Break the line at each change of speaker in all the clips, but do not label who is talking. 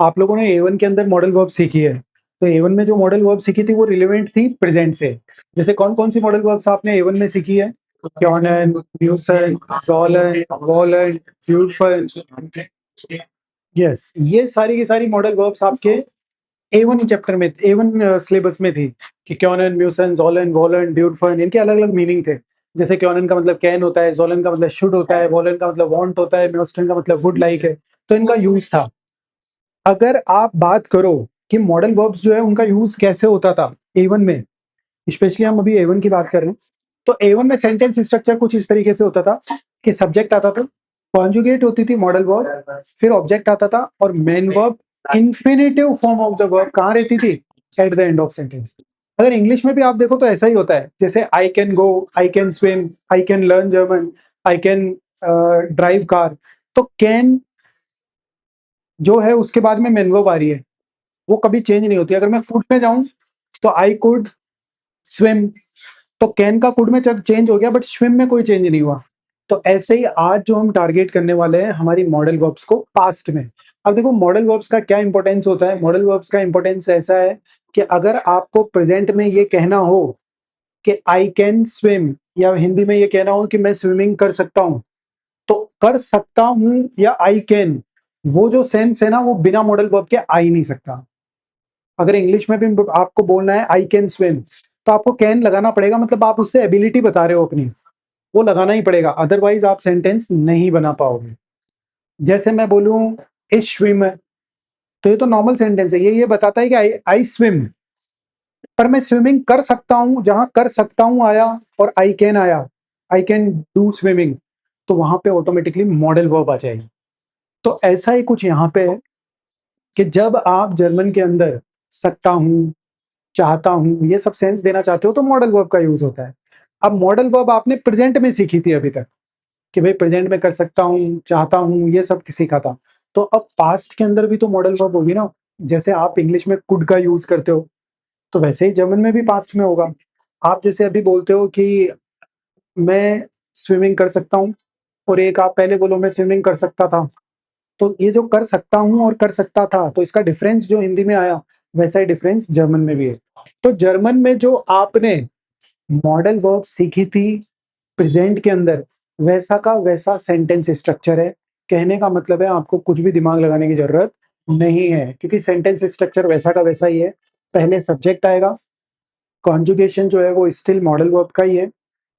आप लोगों ने A1 के अंदर मॉडल वर्ब सीखी है, तो A1 में जो मॉडल वर्ब सीखी थी वो रिलेवेंट थी प्रेजेंट से। जैसे कौन-कौन सी मॉडल वर्ब्स आपने A1 में सीखी है? क्योनन, म्यूसन, सोलन, वोलन, फ्यूफल। यस, ये सारी की सारी मॉडल वर्ब्स आपके A1 चैप्टर में A1 सिलेबस में थी कि क्योनन, म्यूसन, सोलन, वोलन, ड्यूरफन, इनके अलग-अलग मीनिंग थे। जैसे क्योनन का मतलब कैन होता है, सोलन का मतलब शुड होता है, वोलन का मतलब वांट होता है, म्यूस्टन का मतलब वुड लाइक है। तो इनका यूज था। अगर आप बात करो कि मॉडल वर्ब्स जो है उनका यूज कैसे होता था A1 में, स्पेशली हम अभी A1 की बात कर रहे हैं, तो A1 में सेंटेंस स्ट्रक्चर कुछ इस तरीके से होता था कि सब्जेक्ट आता था, कॉन्जुगेट होती थी मॉडल वर्ब, फिर ऑब्जेक्ट आता था और main verb, infinitive form of the verb कहाँ रहती थी? At the end of sentence. अगर इंग्लिश में भी आप देखो तो ऐसा ही होता है, जैसे I can go, I can swim, I can learn German, I can drive car. तो कैन जो है उसके बाद में मेन वर्ब आ रही है, वो कभी चेंज नहीं होती। अगर मैं कुड में जाऊं तो आई कुड स्विम, तो कैन का कुड में चेंज हो गया बट स्विम में कोई चेंज नहीं हुआ। तो ऐसे ही आज जो हम टारगेट करने वाले हैं हमारी मॉडल वर्ब्स को पास्ट में। अब देखो मॉडल वर्ब्स का क्या इंपॉर्टेंस होता है। मॉडल वर्ब्स का इंपॉर्टेंस ऐसा है कि अगर आपको प्रेजेंट में ये कहना हो कि आई कैन स्विम, या हिंदी में ये कहना हो कि मैं स्विमिंग कर सकता हूं, तो कर सकता हूं या आई कैन, वो जो सेंस है ना वो बिना मॉडल वर्ब के आ ही नहीं सकता। अगर इंग्लिश में भी आपको बोलना है आई कैन स्विम, तो आपको कैन लगाना पड़ेगा, मतलब आप उससे एबिलिटी बता रहे हो अपनी, वो लगाना ही पड़ेगा, अदरवाइज आप सेंटेंस नहीं बना पाओगे। जैसे मैं बोलूं इस स्विम, तो ये तो नॉर्मल सेंटेंस है, ये बताता है कि आई स्विम, पर मैं स्विमिंग कर सकता हूं, जहां कर सकता हूं आया और आई कैन आया, आई कैन डू स्विमिंग, तो वहां पे ऑटोमेटिकली मॉडल वर्ब आ जाएगी। तो ऐसा ही कुछ यहाँ पे है कि जब आप जर्मन के अंदर सकता हूं, चाहता हूं, ये सब सेंस देना चाहते हो तो मॉडल वर्ब का यूज होता है। अब मॉडल वर्ब आपने प्रेजेंट में सीखी थी अभी तक कि भाई प्रेजेंट में कर सकता हूं, चाहता हूं, ये सब सीखा था। तो अब पास्ट के अंदर भी तो मॉडल वर्ब होगी ना। जैसे आप इंग्लिश में कुड का यूज करते हो, तो वैसे ही जर्मन में भी पास्ट में होगा। आप जैसे अभी बोलते हो कि मैं स्विमिंग कर सकता हूँ, और एक आप पहले बोलो मैं स्विमिंग कर सकता था, तो ये जो कर सकता हूँ और कर सकता था, तो इसका डिफरेंस जो हिंदी में आया वैसा ही डिफरेंस जर्मन में भी है। तो जर्मन में जो आपने मॉडल वर्ब सीखी थी प्रेजेंट के अंदर, वैसा का वैसा सेंटेंस स्ट्रक्चर है। कहने का मतलब है आपको कुछ भी दिमाग लगाने की जरूरत नहीं है, क्योंकि सेंटेंस स्ट्रक्चर वैसा का वैसा ही है। पहले सब्जेक्ट आएगा, कॉन्जुगेशन जो है वो स्टिल मॉडल वर्ब का ही है,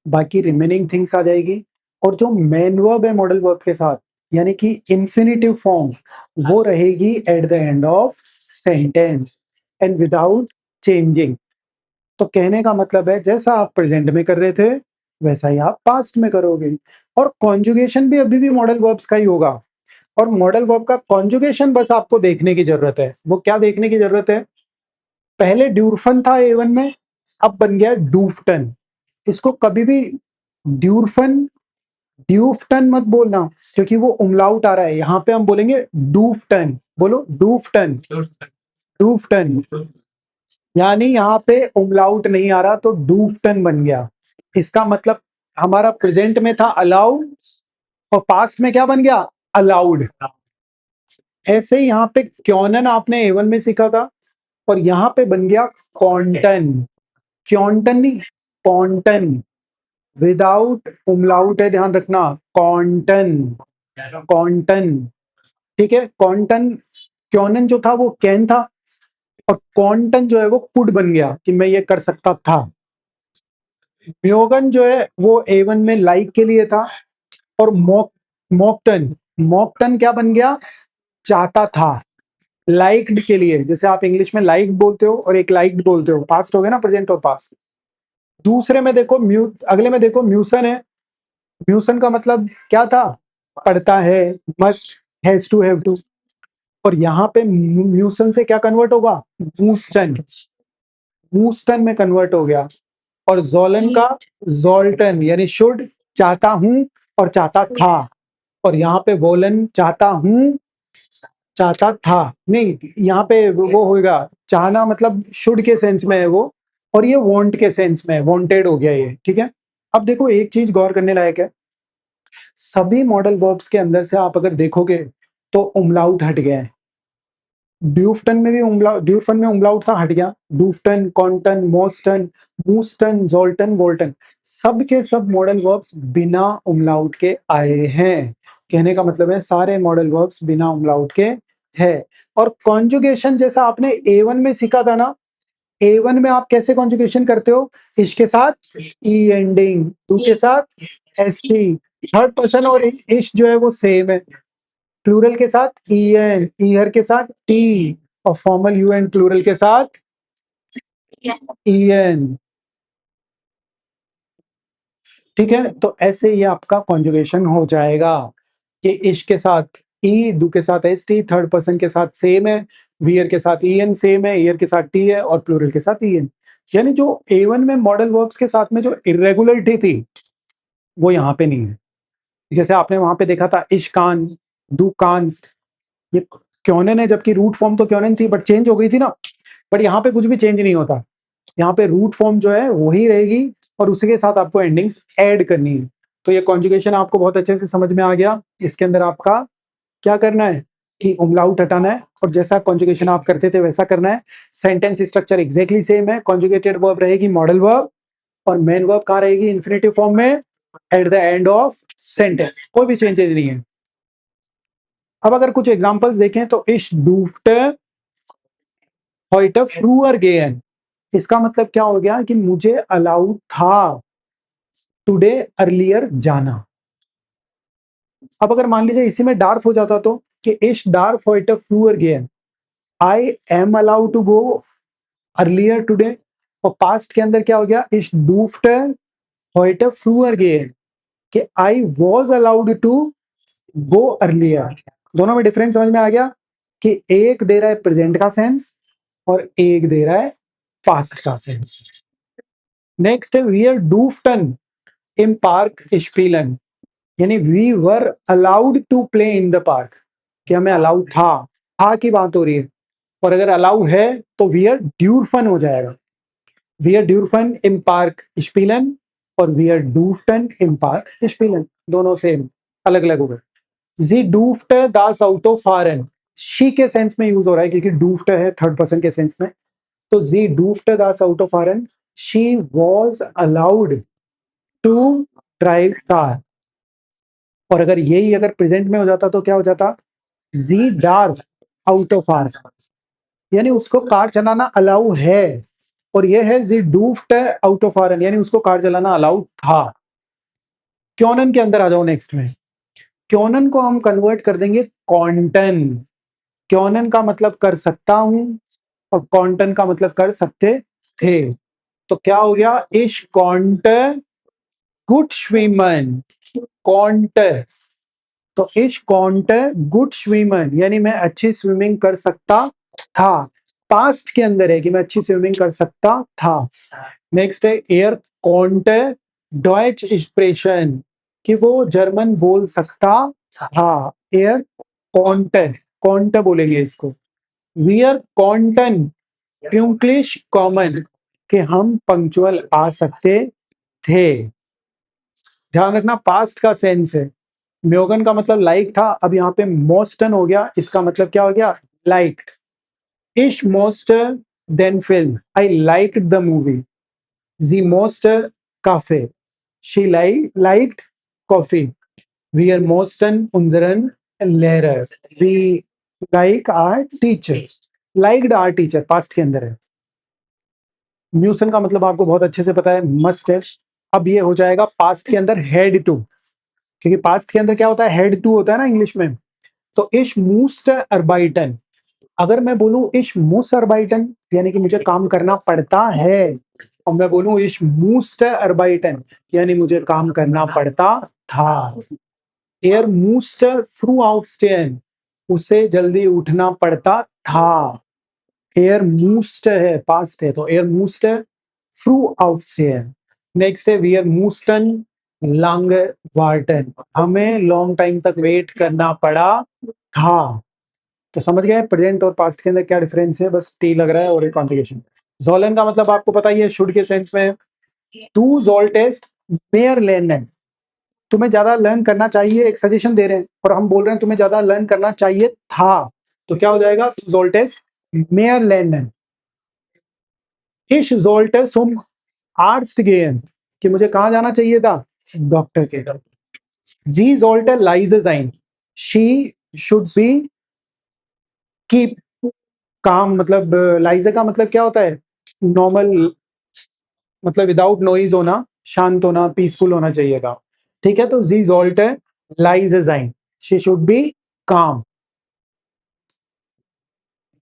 बाकी रिमेनिंग थिंग्स आ जाएगी, और जो मेन वर्ब है मॉडल वर्ब के साथ, यानी कि इंफिनिटिव फॉर्म, वो रहेगी at the end of sentence and without changing. तो कहने का मतलब है जैसा आप प्रेजेंट में कर रहे थे वैसा ही आप पास्ट में करोगे। और कॉन्जुगेशन भी अभी भी मॉडल वर्ब्स का ही होगा, और मॉडल वर्ब का कॉन्जुगेशन बस आपको देखने की जरूरत है। वो क्या देखने की जरूरत है? पहले ड्यूरफन था A1 में, अब बन गया डूफटन। इसको कभी भी ड्यूरफन ड्यूफटन मत बोलना, क्योंकि वो उमलाउट आ रहा है। यहाँ पे हम बोलेंगे डूफटन। बोलो डूफटन, डूफटन, यानी यहाँ पे उमलाउट नहीं आ रहा तो डूफटन बन गया। इसका मतलब हमारा प्रेजेंट में था अलाउ, और पास्ट में क्या बन गया? अलाउड। ऐसे ही यहाँ पे क्योनन आपने A1 में सीखा था, और यहाँ पे बन गया कॉन्टन। क्योंटन नहीं, कॉन्टन, विदाउट उमलाउट है, ध्यान रखना। कॉन्टन, कॉन्टन, ठीक है। कॉन्टन, क्योनन जो था वो कैन था, और कॉन्टन जो है वो कुड बन गया कि मैं ये कर सकता था। म्योगन जो है वो A1 में लाइक के लिए था, और मॉकटन, मॉकटन क्या बन गया? चाहता था। लाइक्ड के लिए, जैसे आप इंग्लिश में लाइक बोलते हो और एक लाइक्ड बोलते हो, पास्ट हो गया ना, प्रेजेंट और पास्ट। दूसरे में देखो अगले में देखो म्यूसन है। म्यूसन का मतलब क्या था? पढ़ता है, must, has to, have to. और यहाँ पे म्यूसन से क्या कन्वर्ट होगा? वूस्टन, वूस्टन में कन्वर्ट हो गया। और जोलन का जोल्टन, यानी शुड, चाहता हूं और चाहता था। और यहाँ पे वोलन चाहता हूं, चाहता था नहीं, यहाँ पे वो होगा चाहना, मतलब शुड के सेंस में है वो, और ये वांट के सेंस में है, वांटेड हो गया ये, ठीक है। अब देखो एक चीज गौर करने लायक है, सभी मॉडल वर्ब्स के अंदर से आप अगर देखोगे तो उमलाउट हट गया है। ड्यूफटन में भी ड्यूफन में उमलाउट था, हट गया। डूफटन, कॉन्टन, मोस्टन, मूस्टन, जोल्टन, वोल्टन, सब के सब मॉडल वर्ब्स बिना उमलाउट के आए हैं। कहने का मतलब है सारे मॉडल वर्ब्स बिना उमलाउट के है। और कॉन्जुगेशन जैसा आपने A1 में सीखा था ना, A1 में आप कैसे कॉन्जुगेशन करते हो, इश के साथ ई एंडिंग, टू के साथ एस टी, थर्ड पर्सन और इश जो है वो सेम है। प्लूरल के साथ ईएन, ईयर के साथ टी, और फॉर्मल यूएन प्लूरल के साथ ईएन। ठीक है, तो ऐसे ही आपका कॉन्जुगेशन हो जाएगा कि इश के साथ ई, डू के साथ एस टी, थर्ड पर्सन के साथ सेम है, वियर के साथ ईएन सेम है, ईयर के साथ टी है, और प्लूरल के साथ ईएन। यानी जो A1 में मॉडल वर्ब्स के साथ में जो इरेगुलरिटी थी वो यहाँ पे नहीं है। जैसे आपने वहां पे देखा था इश कान, डू कांस्ट, ये क्योंने है, जबकि रूट फॉर्म तो क्योंने थी बट चेंज हो गई थी ना। बट यहाँ पे कुछ भी चेंज नहीं होता, यहाँ पे रूट फॉर्म जो है वही रहेगी और उसी के साथ आपको एंडिंग्स ऐड करनी है। तो ये कॉन्जुगेशन आपको बहुत अच्छे से समझ में आ गया। इसके अंदर आपका क्या करना है कि उमलाउट हटाना है, और जैसा कॉन्जुगेशन आप करते थे वैसा करना है। सेंटेंस स्ट्रक्चर एग्जैक्टली सेम है, कॉन्जुगेटेड वर्ब रहेगी मॉडल वर्ब, और मेन वर्ब कहाँ रहेगी, इन्फिनेटिव फॉर्म में at the end of sentence, कोई भी चेंजेस नहीं है। अब अगर कुछ एग्जांपल्स देखें तो इश डूफ्ट heute früher gehen, इसका मतलब क्या हो गया कि मुझे अलाउड था टुडे अर्लियर जाना। अब अगर मान लीजिए इसी में डार्फ हो जाता तो कि इश डार्फ heute früher gehen, I am allowed to go earlier today, और पास्ट के अंदर क्या हो गया, इश डूफ्ट heute früher gehen, कि I was allowed to go earlier. दोनों में डिफरेंस समझ में आ गया कि एक दे रहा है प्रेजेंट का सेंस और एक दे रहा है पास्ट का सेंस। नेक्स्ट है वी आर डूफ्टन इन पार्क स्पीलन, यानी we were allowed to play in the park, कि हमें अलाउड था की बात हो रही है। और अगर अलाउ है तो वी आर ड्यूरफन हो जाएगा, वी आर ड्यूरफन इन पार्क स्पीलन और वी आर डूफ्टन इन पार्क स्पीलन, दोनों सेम, अलग अलग हो गए। जी डूफ्ट दास आउटो फॉरेन, शी के सेंस में यूज हो रहा है क्योंकि डूफ्ट है थर्ड पर्सन के सेंस में, तो जी डूफ्ट दास आउटो foreign, she was allowed to drive car. और अगर यही अगर प्रेजेंट में हो जाता तो क्या हो जाता, जी डार्फ आउट ऑफ आर, यानी उसको कार चलाना अलाउ है, और ये है जी डूफ्ट आउट ऑफ आर, यानी उसको कार चलाना अलाउ था। क्योनन के अंदर आ जाओ नेक्स्ट में, क्योनन को हम कन्वर्ट कर देंगे कॉन्टन। क्योनन का मतलब कर सकता हूं और कॉन्टन का मतलब कर सकते थे। तो क्या हो गया, इश कॉन्ट गुड स्विमन, कॉन्ट, तो इश कॉन्ट गुड स्विमर, यानी मैं अच्छी स्विमिंग कर सकता था, पास्ट के अंदर है कि मैं अच्छी स्विमिंग कर सकता था। नेक्स्ट है एयर कॉन्ट डॉयच स्प्रेशन, कि वो जर्मन बोल सकता था। एयर कॉन्ट, कॉन्ट बोलेंगे इसको। वी आर कॉन्टन प्यूंक्लिश कॉमन, कि हम पंक्चुअल आ सकते थे। ध्यान रखना पास्ट का सेंस है, म्योगन का मतलब लाइक था, अब यहाँ पे मोस्टन हो गया, इसका मतलब क्या हो गया, like. Is most than film, I like the movie. जी most coffee, she liked coffee. We are मोस्टन उनजरन लेरर, we like our teachers, liked our teacher past के अंदर है। म्यूसन का मतलब आपको बहुत अच्छे से पता है, मस्ट है। अब ये हो जाएगा पास्ट के अंदर हेड टू, क्योंकि पास्ट के अंदर क्या होता है, हेड टू होता है ना इंग्लिश में। तो इश मूस्ट अर्बाइटन, अगर मैं बोलूं इश मूस अर्बाइटन यानी कि मुझे काम करना पड़ता है, और मैं बोलूं इश मूस्ट अर्बाइटन यानी मुझे काम करना पड़ता था। एयर मूस्ट फ्रू aufstehen, उसे जल्दी उठना पड़ता था। एयर मूस्ट है पास्ट है, तो एयर मूस्ट फ्रू aufstehen। नेक्स्ट है वी आर मूस्टन लॉन्ग वार्टन, हमें लॉन्ग टाइम तक वेट करना पड़ा था। तो समझ गए प्रेजेंट और पास्ट के अंदर क्या डिफरेंस है, बस टी लग रहा है और एक कॉन्जुगेशन। जोलन का मतलब आपको पता ही है, शुड के सेंस में। टू जोल टेस्ट मेयर लर्न, तुम्हें ज्यादा लर्न करना चाहिए, एक सजेशन दे रहे हैं और हम बोल रहे हैं तुम्हें ज्यादा लर्न करना चाहिए था, तो क्या हो जाएगा? Du solltest mehr lernen. Ich sollte zum Arzt gehen. कि मुझे कहाँ जाना चाहिए था? डॉक्टर के। Sie sollte leise sein. She should be keep काम, मतलब लाइजे का मतलब क्या होता है? नॉर्मल, मतलब विदाउट नॉइज होना, शांत होना, पीसफुल होना चाहिएगा। ठीक है, तो जी सॉल्ट लाइजे जाइन, शी शुड बी काम।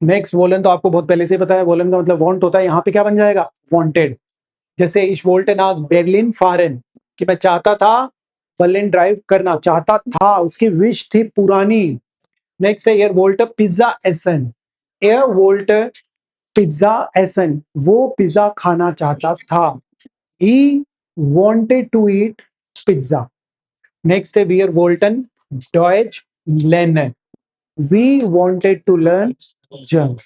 नेक्स्ट वोलन तो आपको बहुत पहले से पता है, वोलन का मतलब वांट होता है, यहाँ पे क्या बन जाएगा? वांटेड। जैसे इश वोल्टे नाग बेर्लिन फारेन, कि मैं चाहता था बर्लिन ड्राइव करना, चाहता था, उसकी विश थी पुरानी। नेक्स्ट है एयर वोल्ट पिज्जा एसन, एयर वोल्ट पिज्जा एसन, वो पिज्जा खाना चाहता था। ही wanted to eat pizza. Next है wir wollten Deutsch lernen. We wanted to learn German.